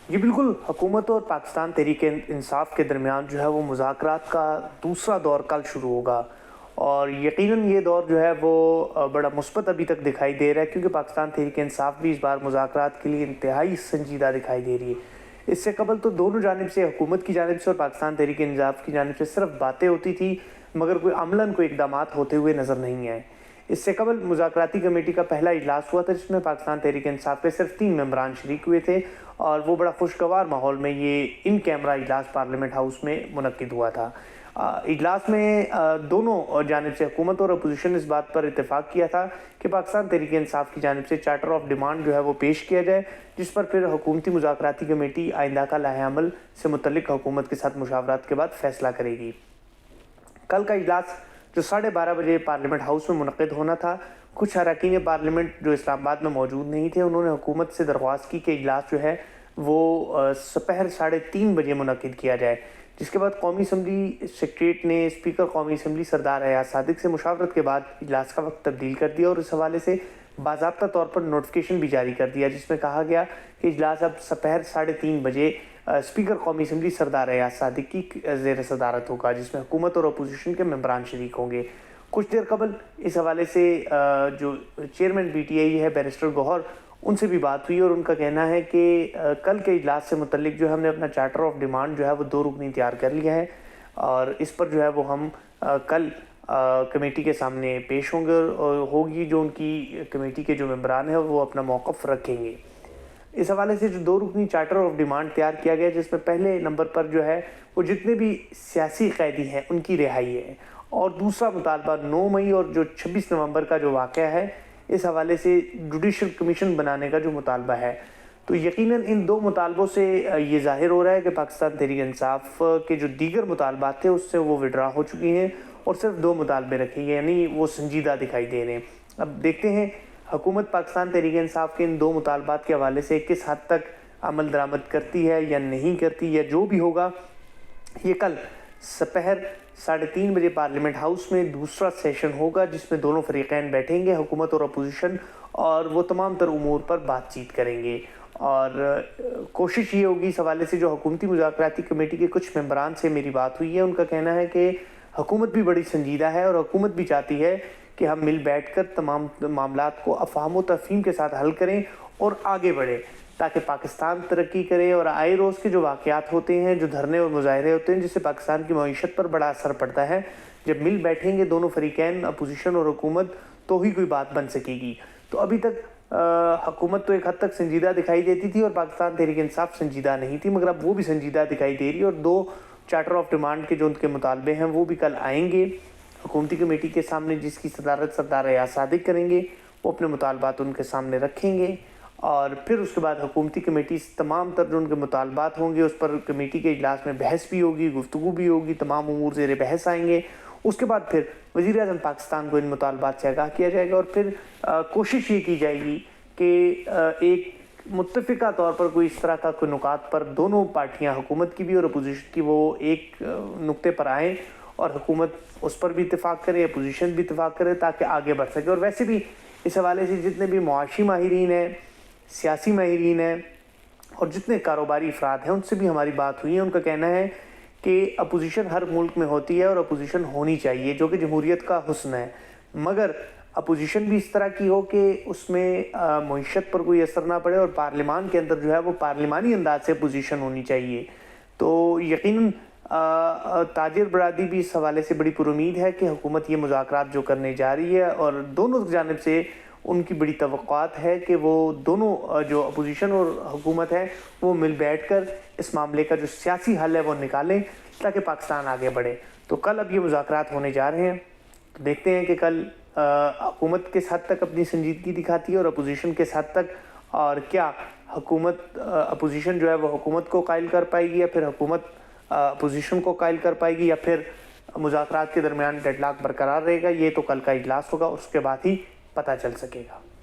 جی بالکل، حکومت اور پاکستان تحریک انصاف کے درمیان جو ہے وہ مذاکرات کا دوسرا دور کل شروع ہوگا، اور یقیناً یہ دور جو ہے وہ بڑا مثبت ابھی تک دکھائی دے رہا ہے، کیونکہ پاکستان تحریک انصاف بھی اس بار مذاکرات کے لیے انتہائی سنجیدہ دکھائی دے رہی ہے۔ اس سے قبل تو دونوں جانب سے، حکومت کی جانب سے اور پاکستان تحریک انصاف کی جانب سے صرف باتیں ہوتی تھی، مگر کوئی عملاً کوئی اقدامات ہوتے ہوئے نظر نہیں آئے۔ اس سے قبل مذاکراتی کمیٹی کا پہلا اجلاس ہوا تھا، جس میں پاکستان تحریک انصاف کے صرف 3 ممبران شریک ہوئے تھے، اور وہ بڑا خوشگوار ماحول میں یہ ان کیمرہ اجلاس پارلیمنٹ ہاؤس میں منعقد ہوا تھا۔ اجلاس میں دونوں جانب سے، حکومت اور اپوزیشن، اس بات پر اتفاق کیا تھا کہ پاکستان تحریک انصاف کی جانب سے چارٹر آف ڈیمانڈ جو ہے وہ پیش کیا جائے، جس پر پھر حکومتی مذاکراتی کمیٹی آئندہ کا لائحہ عمل سے متعلق حکومت کے ساتھ مشاورات کے بعد فیصلہ کرے گی۔ کل کا اجلاس جو 12:30 بجے پارلیمنٹ ہاؤس میں منعقد ہونا تھا، کچھ اراکین پارلیمنٹ جو اسلام آباد میں موجود نہیں تھے، انہوں نے حکومت سے درخواست کی کہ اجلاس جو ہے وہ سپہر 3:30 بجے منعقد کیا جائے، جس کے بعد قومی اسمبلی سیکریٹریٹ نے اسپیکر قومی اسمبلی سردار ایاز صادق سے مشاورت کے بعد اجلاس کا وقت تبدیل کر دیا، اور اس حوالے سے باضابطہ طور پر نوٹیفیکیشن بھی جاری کر دیا، جس میں کہا گیا کہ اجلاس اب سپہر 3:30 بجے اسپیکر قومی اسمبلی سردار ایاز صادق کی زیر صدارت ہوگا، جس میں حکومت اور اپوزیشن کے ممبران شریک ہوں گے۔ کچھ دیر قبل اس حوالے سے جو چیئرمین پی ٹی آئی ہے بیرسٹر گوہر، ان سے بھی بات ہوئی، اور ان کا کہنا ہے کہ کل کے اجلاس سے متعلق جو ہم نے اپنا چارٹر آف ڈیمانڈ جو ہے وہ 2 رکنی تیار کر لیا ہے، اور اس پر جو ہے وہ ہم کل کمیٹی کے سامنے پیش ہوں گے، اور ہوگی جو ان کی کمیٹی کے جو ممبران ہیں وہ اپنا موقف رکھیں گے۔ اس حوالے سے جو 2 رکنی چارٹر آف ڈیمانڈ تیار کیا گیا، جس میں پہلے نمبر پر جو ہے وہ جتنے بھی سیاسی قیدی ہیں ان کی رہائی ہے، اور دوسرا مطالبہ 9 مئی اور جو 26 نومبر کا جو واقعہ ہے، اس حوالے سے جوڈیشل کمیشن بنانے کا جو مطالبہ ہے۔ تو یقیناً ان 2 مطالبوں سے یہ ظاہر ہو رہا ہے کہ پاکستان تحریک انصاف کے جو دیگر مطالبات تھے اس سے وہ وڈرا ہو چکی ہیں، اور صرف 2 مطالبے رکھے گئے، یعنی وہ سنجیدہ دکھائی دے رہے ہیں۔ اب دیکھتے ہیں حکومت پاکستان تحریک انصاف کے ان 2 مطالبات کے حوالے سے کس حد تک عمل درآمد کرتی ہے یا نہیں کرتی، یا جو بھی ہوگا یہ کل سپہر 3:30 بجے پارلیمنٹ ہاؤس میں دوسرا سیشن ہوگا، جس میں دونوں فریقین بیٹھیں گے، حکومت اور اپوزیشن، اور وہ تمام تر امور پر بات چیت کریں گے۔ اور کوشش یہ ہوگی، اس حوالے سے جو حکومتی مذاکراتی کمیٹی کے کچھ ممبران سے میری بات ہوئی ہے، ان کا کہنا ہے کہ حکومت بھی بڑی سنجیدہ ہے، اور حکومت بھی چاہتی ہے کہ ہم مل بیٹھ کر تمام معاملات کو افہام و تفہیم کے ساتھ حل کریں اور آگے بڑھیں، تاکہ پاکستان ترقی کرے۔ اور آئے روز کے جو واقعات ہوتے ہیں، جو دھرنے اور مظاہرے ہوتے ہیں، جس سے پاکستان کی معیشت پر بڑا اثر پڑتا ہے، جب مل بیٹھیں گے دونوں فریقین، اپوزیشن اور حکومت، تو ہی کوئی بات بن سکے گی۔ تو ابھی تک حکومت تو ایک حد تک سنجیدہ دکھائی دیتی تھی، اور پاکستان تحریک انصاف سنجیدہ نہیں تھی، مگر اب وہ بھی سنجیدہ دکھائی دے رہی ہے، اور 2 چارٹر آف ڈیمانڈ کے جو ان کے مطالبے ہیں وہ بھی کل آئیں گے حکومتی کمیٹی کے سامنے، جس کی صدارت سردار ایاز صادق کریں گے۔ وہ اپنے مطالبات ان کے سامنے رکھیں گے، اور پھر اس کے بعد حکومتی کمیٹی تمام تر جو ان کے مطالبات ہوں گے اس پر کمیٹی کے اجلاس میں بحث بھی ہوگی، گفتگو بھی ہوگی، تمام امور زیر بحث آئیں گے۔ اس کے بعد پھر وزیر اعظم پاکستان کو ان مطالبات سے آگاہ کیا جائے گا، اور پھر کوشش یہ کی جائے گی کہ ایک متفقہ طور پر کوئی اس طرح کا کوئی نکات پر دونوں پارٹیاں، حکومت کی بھی اور اپوزیشن کی، وہ ایک نقطے پر آئیں، اور حکومت اس پر بھی اتفاق کرے، اپوزیشن بھی اتفاق کرے، تاکہ آگے بڑھ سکے۔ اور ویسے بھی اس حوالے سے جتنے بھی معاشی ماہرین ہیں، سیاسی ماہرین ہیں، اور جتنے کاروباری افراد ہیں، ان سے بھی ہماری بات ہوئی ہے۔ ان کا کہنا ہے کہ اپوزیشن ہر ملک میں ہوتی ہے، اور اپوزیشن ہونی چاہیے، جو کہ جمہوریت کا حسن ہے، مگر اپوزیشن بھی اس طرح کی ہو کہ اس میں معیشت پر کوئی اثر نہ پڑے، اور پارلیمان کے اندر جو ہے وہ پارلیمانی انداز سے اپوزیشن ہونی چاہیے۔ تو یقیناً تاجر برادری بھی اس حوالے سے بڑی پرامید ہے کہ حکومت یہ مذاکرات جو کرنے جا رہی ہے، اور دونوں جانب سے ان کی بڑی توقعات ہے کہ وہ دونوں جو اپوزیشن اور حکومت ہے وہ مل بیٹھ کر اس معاملے کا جو سیاسی حل ہے وہ نکالیں، تاکہ پاکستان آگے بڑھے۔ تو کل اب یہ مذاکرات ہونے جا رہے ہیں، تو دیکھتے ہیں کہ کل حکومت کس حد تک اپنی سنجیدگی دکھاتی ہے، اور اپوزیشن کس حد تک، اور کیا حکومت اپوزیشن جو ہے وہ حکومت کو قائل کر پائے گی، یا پھر حکومت اپوزیشن کو قائل کر پائے گی، یا پھر مذاکرات کے درمیان ڈیڈ لاک برقرار رہے گا۔ یہ تو کل کا اجلاس ہوگا، اس کے بعد ہی پتہ چل سکے گا۔